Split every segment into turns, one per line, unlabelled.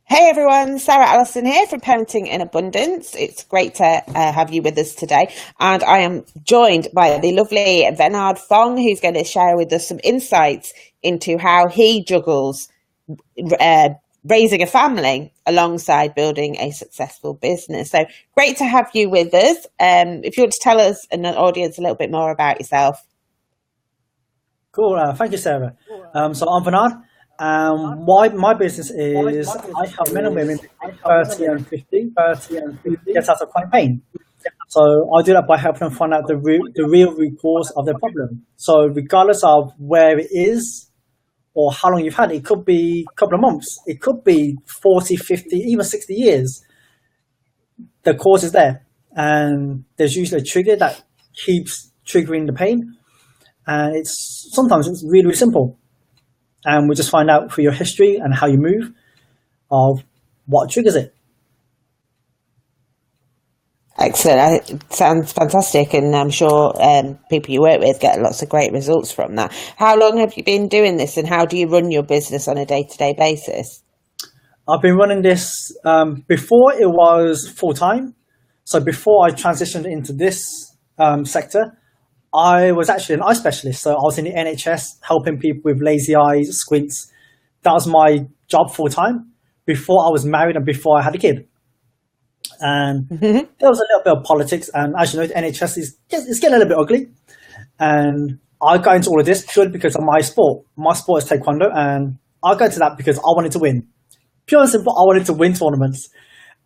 Hey everyone, Sarah Allison here from Parenting in Abundance. It's great to have you with us today. And I am joined by the lovely Venard who's going to share with us some insights into how he juggles uh, raising a family alongside building a successful business. So great to have you with us. If you want to tell us and the audience a little bit more about yourself.
Cool. Thank you, Sarah. So I'm Venard. My business is I help men and women 30 and 50 get out of chronic pain. So I do that by helping them find out the real root cause of their problem. So regardless of where it is or how long you've had it, could be a couple of months, it could be 40, 50, even 60 years. The cause is there. And there's usually a trigger that keeps triggering the pain. And sometimes it's really, really simple. And we just find out through your history and how you move of what triggers it.
Excellent. It sounds fantastic, and I'm sure people you work with get lots of great results from that. How long have you been doing this, and how do you run your business on a day-to-day basis?
I've been running this before it was full-time. So before I transitioned into this sector, I was actually an eye specialist. So I was in the NHS helping people with lazy eyes, squints. That was my job full-time before I was married and before I had a kid. And there was a little bit of politics. And as you know, the NHS is getting a little bit ugly. And I got into all of this purely because of my sport. My sport is taekwondo. And I got into that because I wanted to win. Pure and simple, I wanted to win tournaments.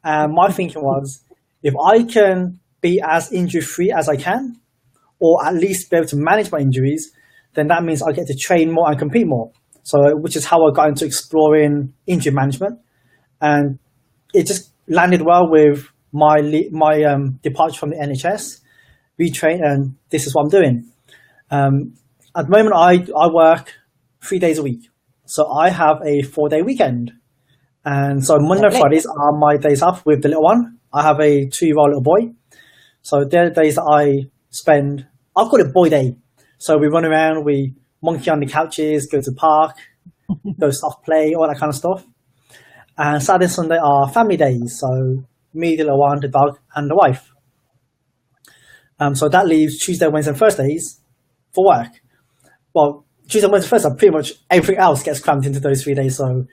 And my thinking was, if I can be as injury-free as I can, or at least be able to manage my injuries, then that means I get to train more and compete more. So, which is how I got into exploring injury management. And it just landed well with my departure from the NHS, retrain, and this is what I'm doing. At the moment, I work 3 days a week. So I have a 4-day weekend. And so Monday and Fridays are my days off with the little one. I have a 2-year-old little boy. So they're the days that I spend, I'll call it boy day. So we run around, we monkey on the couches, go to the park, go soft play, all that kind of stuff. And Saturday and Sunday are family days. So me, the little one, the dog, and the wife. So that leaves Tuesday, Wednesday, and Thursdays for work. Well, Tuesday, Wednesday, Thursday, pretty much everything else gets crammed into those 3 days. So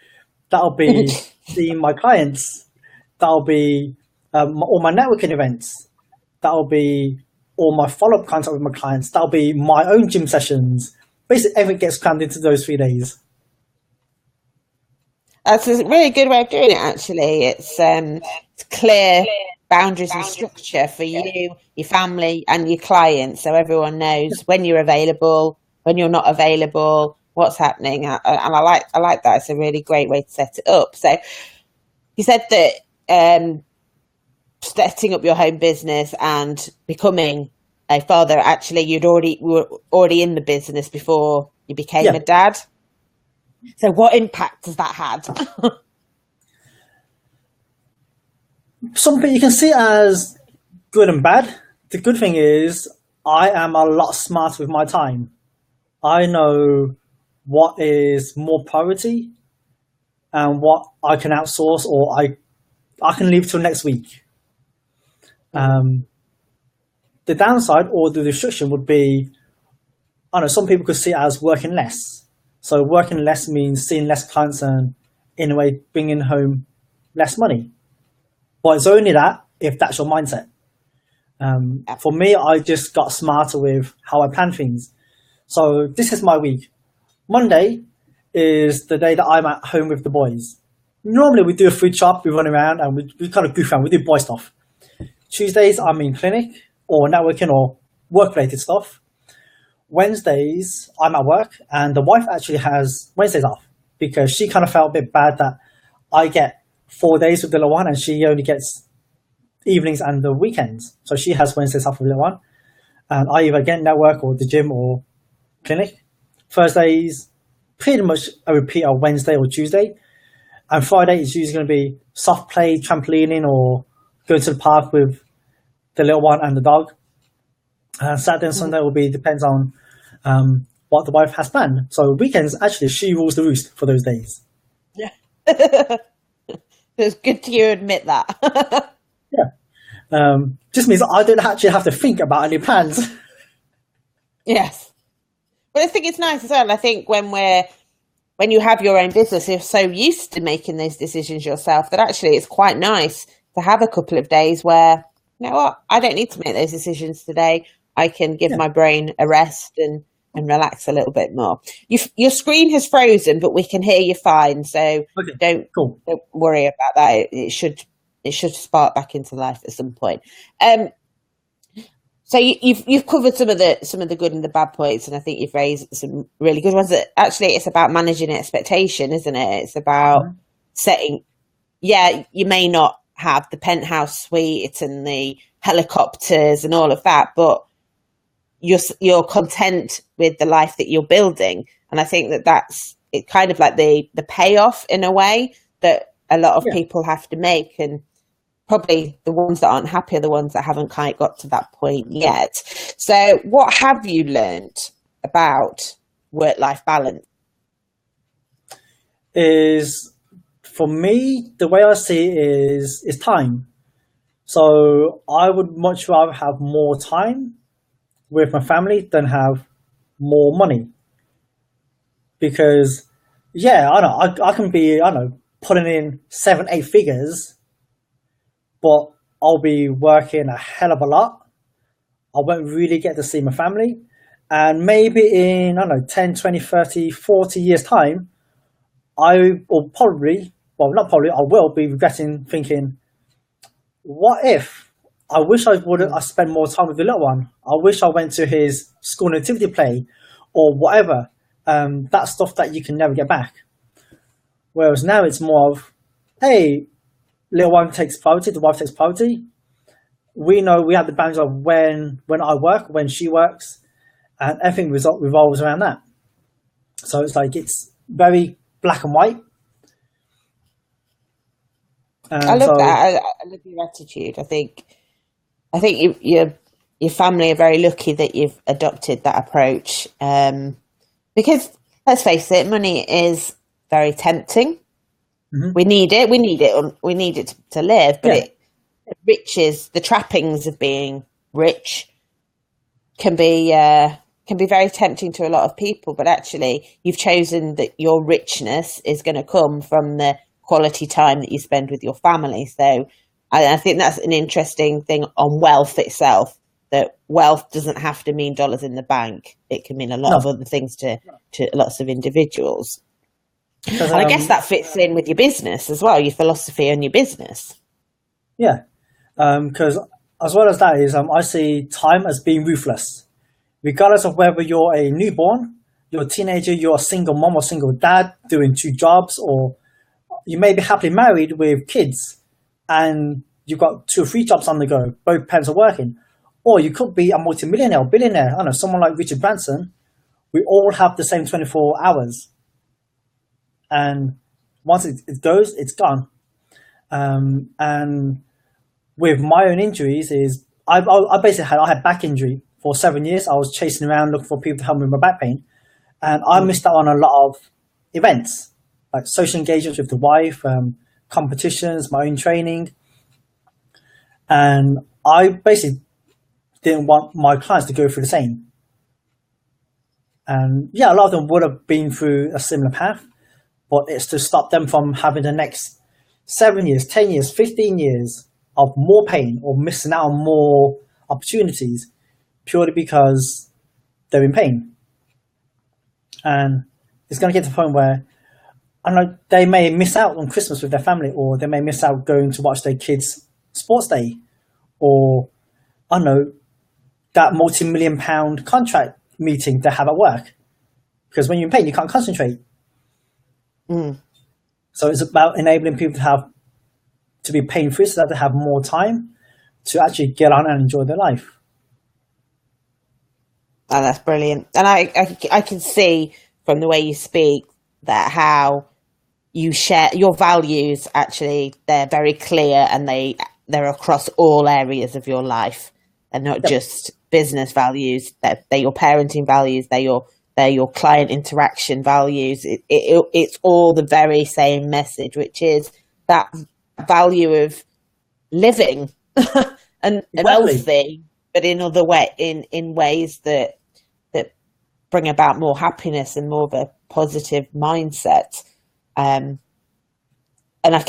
that'll be seeing my clients. That'll be all my networking events. That'll be all my follow-up contact with my clients. That'll be my own gym sessions. Basically, everything gets crammed into those 3 days.
That's a really good way of doing it, actually. It's clear boundaries and structure for you, your family, and your clients, so everyone knows when you're available, when you're not available, what's happening. And I like that. It's a really great way to set it up. So you said that setting up your home business and becoming a father, actually you were already in the business before you became a dad. So what impact has that had?
Something you can see as good and bad. The good thing is I am a lot smarter with my time. I know what is more priority and what I can outsource or I can leave till next week. The downside or the restriction would be, I don't know, some people could see it as working less. So working less means seeing less clients and in a way bringing home less money. But it's only that if that's your mindset. For me, I just got smarter with how I plan things. So this is my week. Monday is the day that I'm at home with the boys. Normally we do a food shop, we run around and we kind of goof around, we do boy stuff. Tuesdays I'm in clinic or networking or work-related stuff. Wednesdays I'm at work and the wife actually has Wednesdays off because she kind of felt a bit bad that I get 4 days with the little one and she only gets evenings and the weekends. So she has Wednesdays off with the little one. And I either get network or the gym or clinic. Thursdays, pretty much a repeat of Wednesday or Tuesday. And Friday is usually going to be soft play, trampolining, or going to the park with the little one and the dog. Saturday and Sunday will be, depends on what the wife has planned. So weekends, actually, she rules the roost for those days.
Yeah. It's good to you admit that.
Yeah. Just means I don't actually have to think about any plans.
Yes. But I think it's nice as well. I think when you have your own business, you're so used to making those decisions yourself that actually it's quite nice to have a couple of days where, you know what, I don't need to make those decisions today. I can give my brain a rest and relax a little bit more. Your screen has frozen, but we can hear you fine. So don't worry about that. It should spark back into life at some point. So you've covered some of the good and the bad points, and I think you've raised some really good ones. That actually, it's about managing expectation, isn't it? It's about setting. Yeah, you may not have the penthouse suite and the helicopters and all of that, but you're content with the life that you're building, and I think that's it. Kind of like the payoff in a way that a lot of people have to make, and probably the ones that aren't happy are the ones that haven't quite got to that point yet. So, what have you learned about work-life balance?
Is for me, the way I see it is time. So I would much rather have more time with my family than have more money. Because, I know, I can be, putting in 7-8 figures, but I'll be working a hell of a lot. I won't really get to see my family. And maybe in, 10, 20, 30, 40 years' time, I will probably, well, not probably, I will be regretting thinking, what if I wish I would have spent more time with the little one. I wish I went to his school nativity play or whatever. That stuff that you can never get back. Whereas now it's more of, hey, little one takes priority, the wife takes priority. We know we have the boundaries of when I work, when she works, and everything revolves around that. So it's like it's very black and white.
I love that. I love your attitude. I think your family are very lucky that you've adopted that approach. Because let's face it, money is very tempting. Mm-hmm. We need it. We need it to live. But it riches, the trappings of being rich, can be very tempting to a lot of people. But actually, you've chosen that your richness is going to come from the quality time that you spend with your family. So I think that's an interesting thing on wealth itself, that wealth doesn't have to mean dollars in the bank. It can mean a lot of other things to lots of individuals. And I guess that fits in with your business as well, your philosophy on your business.
Yeah, because as well as that is, I see time as being ruthless. Regardless of whether you're a newborn, you're a teenager, you're a single mom or single dad doing 2 jobs, or you may be happily married with kids and you've got 2 or 3 jobs on the go, both parents are working. Or you could be a multimillionaire or billionaire. I don't know, someone like Richard Branson. We all have the same 24 hours. And once it goes, it's gone. And with my own injuries is, I had back injury for 7 years. I was chasing around looking for people to help me with my back pain. And I missed out on a lot of events, like social engagements with the wife, competitions, my own training. And I basically didn't want my clients to go through the same. And a lot of them would have been through a similar path, but it's to stop them from having the next 7 years, 10 years, 15 years of more pain or missing out on more opportunities purely because they're in pain. And it's going to get to the point where, I don't know, they may miss out on Christmas with their family, or they may miss out going to watch their kids' sports day, or, I don't know, that multi-million-pound contract meeting they have at work. Because when you're in pain, you can't concentrate. So it's about enabling people to be pain-free so that they have more time to actually get on and enjoy their life.
Oh, that's brilliant. And I can see from the way you speak that how you share your values, actually, they're very clear, and they're across all areas of your life, and not just business values. They're your parenting values, they're your client interaction values. It's all the very same message, which is that value of living and wealthy, but in other in ways that bring about more happiness and more of a positive mindset. And so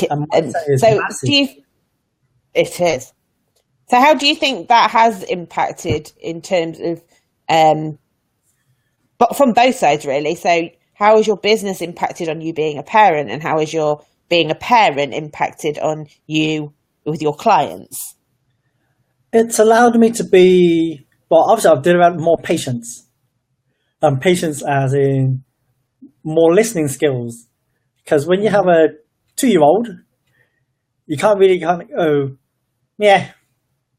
it is. So how do you think that has impacted in terms of, but from both sides really? So how has your business impacted on you being a parent, and how has your being a parent impacted on you with your clients?
It's allowed me to be, well, obviously I've developed more patience. Patience as in more listening skills. Because when you have a 2-year-old, you can't really go, yeah,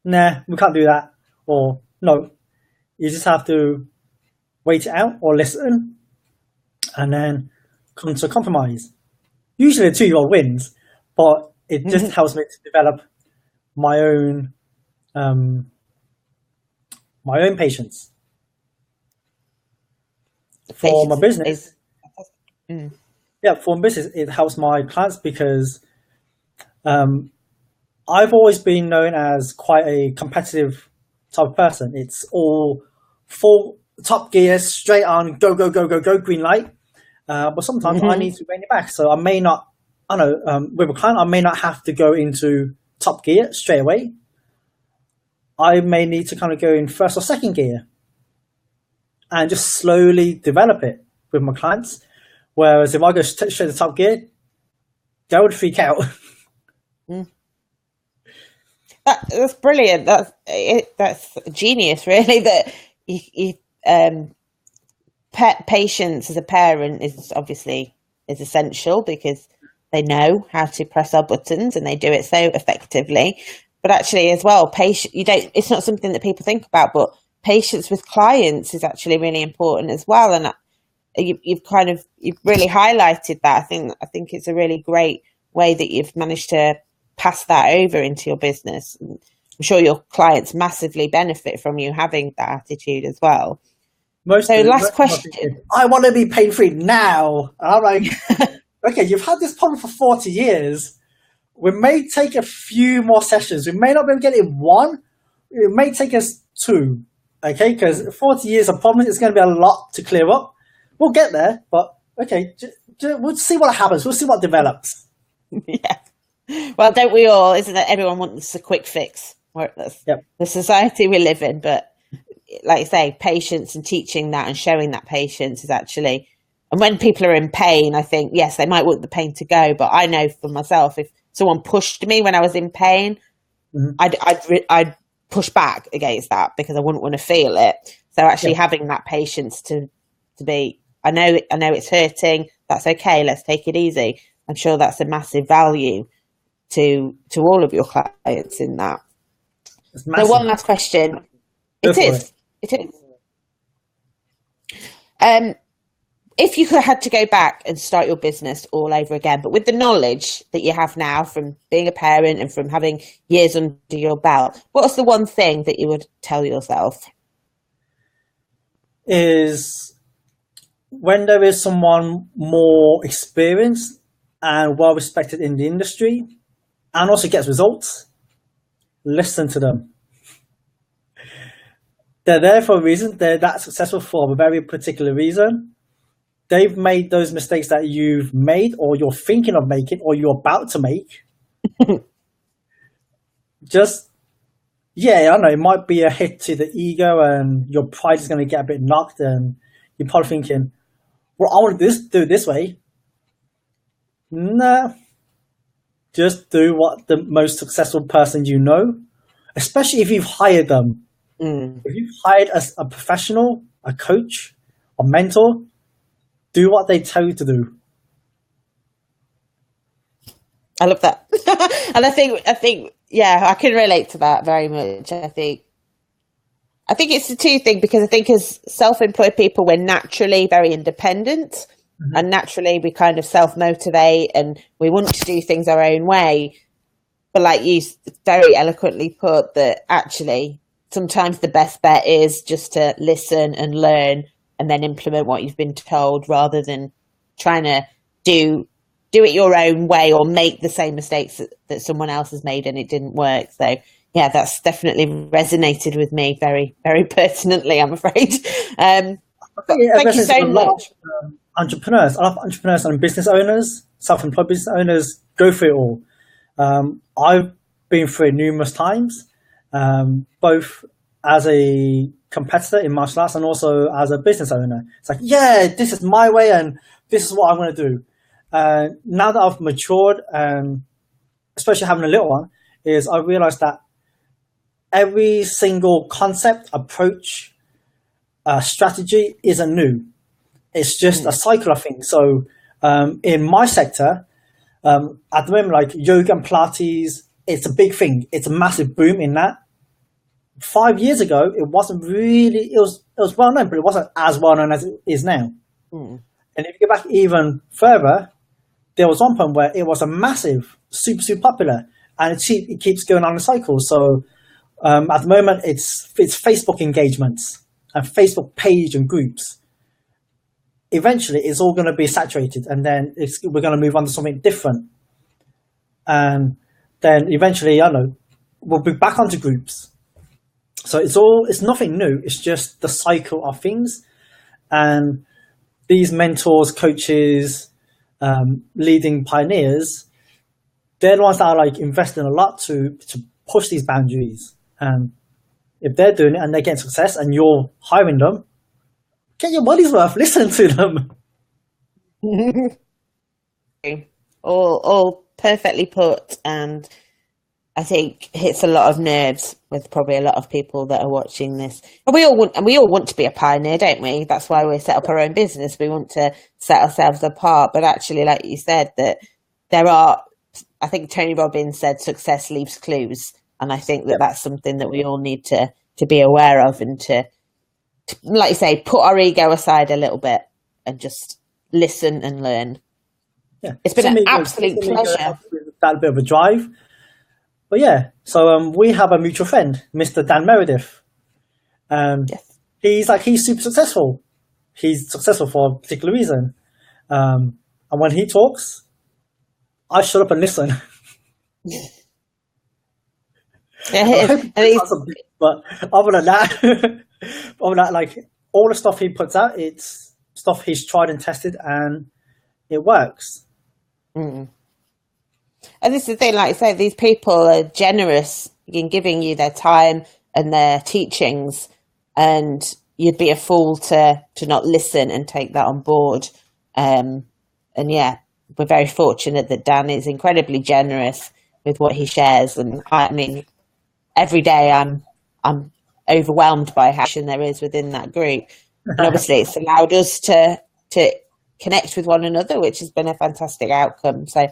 nah, we can't do that. Or no, you just have to wait it out or listen and then come to a compromise. Usually a 2-year-old wins, but it just helps me to develop my own patience. For my business, for business, it helps my clients because I've always been known as quite a competitive type of person. It's all full top gear, straight on, go, go, go, go, go, green light. But sometimes I need to rein it back. So I may not, with a client, I may not have to go into top gear straight away. I may need to kind of go in first or second gear and just slowly develop it with my clients. Whereas if I go straight to top gear, they would freak out.
That's brilliant. That's genius, really. That patience as a parent is essential because they know how to press our buttons and they do it so effectively. But actually, as well, it's not something that people think about, but patience with clients is actually really important as well. And you've really highlighted that. I think it's a really great way that you've managed to pass that over into your business. I'm sure your clients massively benefit from you having that attitude as well. Last question.
I want to be pain-free now. And I'm like, okay, you've had this problem for 40 years. We may take a few more sessions. We may not be able to get it in one. It may take us 2. Okay, because 40 years of problems, it's going to be a lot to clear up. We'll get there, but okay, we'll see what happens. We'll see what develops.
Yeah. Well, don't we all? Isn't it? Everyone wants a quick fix. The society we live in, but like you say, patience and teaching that and showing that patience is actually. And when people are in pain, I think yes, they might want the pain to go, but I know for myself, if someone pushed me when I was in pain, I'd push back against that because I wouldn't want to feel it. So actually having that patience to be, I know it's hurting. That's okay. Let's take it easy. I'm sure that's a massive value to all of your clients in that. So one last question. It is. If you had to go back and start your business all over again, but with the knowledge that you have now from being a parent and from having years under your belt, what's the one thing that you would tell yourself? Is
when there is someone more experienced and well respected in the industry and also gets results, listen to them. They're there for a reason. They're that successful for a very particular reason. They've made those mistakes that you've made or you're thinking of making or you're about to make. I know it might be a hit to the ego and your pride is going to get a bit knocked and you're probably thinking, well, I want to do it this way. No. Just do what the most successful person you know, especially if you've hired them. If you've hired a professional, a coach, a mentor, do what they tell you to do.
I love that. And I think, yeah, I can relate to that very much. I think it's the two things, because I think as self-employed people, we're naturally very independent and naturally we kind of self-motivate and we want to do things our own way. But like you very eloquently put, that actually sometimes the best bet is just to listen and learn and then implement what you've been told, rather than trying to do do it your own way or make the same mistakes that someone else has made and it didn't work. So yeah, that's definitely resonated with me very, very pertinently, I'm afraid. Thank you so much.
Entrepreneurs, a lot of entrepreneurs and business owners, self-employed business owners go through it all. I've been through it numerous times, both as a competitor in martial arts and also as a business owner. It's like, yeah, this is my way and this is what I'm going to do. Now that I've matured, especially having a little one, is I realized that every single concept, approach, strategy isn't new. It's just a cycle of things. So in my sector, at the moment, like yoga and Pilates, it's a big thing. It's a massive boom in that. 5 years ago, it wasn't really, it was well known, but it wasn't as well known as it is now. And if you go back even further, there was one point where it was a massive, super popular, and it keeps going on a cycle. So at the moment, it's Facebook engagements and Facebook page and groups. Eventually, it's all going to be saturated, and then we're going to move on to something different. And then eventually, we'll be back onto groups. So it's nothing new. It's just the cycle of things. And these mentors, coaches, leading pioneers, they're the ones that are like investing a lot to push these boundaries. And if they're doing it and they're getting success and you're hiring them, get your money's worth. Listen to them.
all perfectly put, and I think hits a lot of nerves with probably a lot of people that are watching this. And we all want to be a pioneer, don't we? That's why we set up our own business. We want to set ourselves apart. But actually, like you said, that there are, I think Tony Robbins said, success leaves clues. And I think that that's something that we all need to be aware of, and to, like you say, put our ego aside a little bit and just listen and learn.
Yeah,
it's been an absolute pleasure.
That bit of a drive. But yeah, so we have a mutual friend, Mr. Dan Meredith. Yes. He's super successful. He's successful for a particular reason. And when he talks, I shut up and listen. But other than that, like all the stuff he puts out, it's stuff he's tried and tested, and it works.
And this is the thing, like I say, these people are generous in giving you their time and their teachings, and you'd be a fool to not listen and take that on board. And yeah, we're very fortunate that Dan is incredibly generous with what he shares. And I mean, every day I'm overwhelmed by how much there is within that group. And obviously it's allowed us to connect with one another, which has been a fantastic outcome. So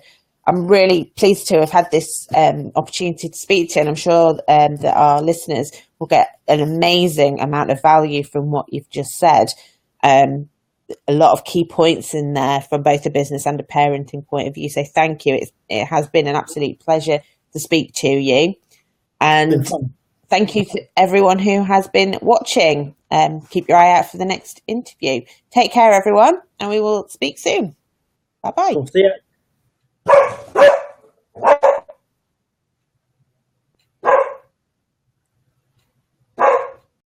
I'm really pleased to have had this opportunity to speak to you, and I'm sure that our listeners will get an amazing amount of value from what you've just said. A lot of key points in there from both a business and a parenting point of view. So thank you. It has been an absolute pleasure to speak to you. And thank you to everyone who has been watching. Keep your eye out for the next interview. Take care, everyone, and we will speak soon. Bye-bye.
Cool. See ya.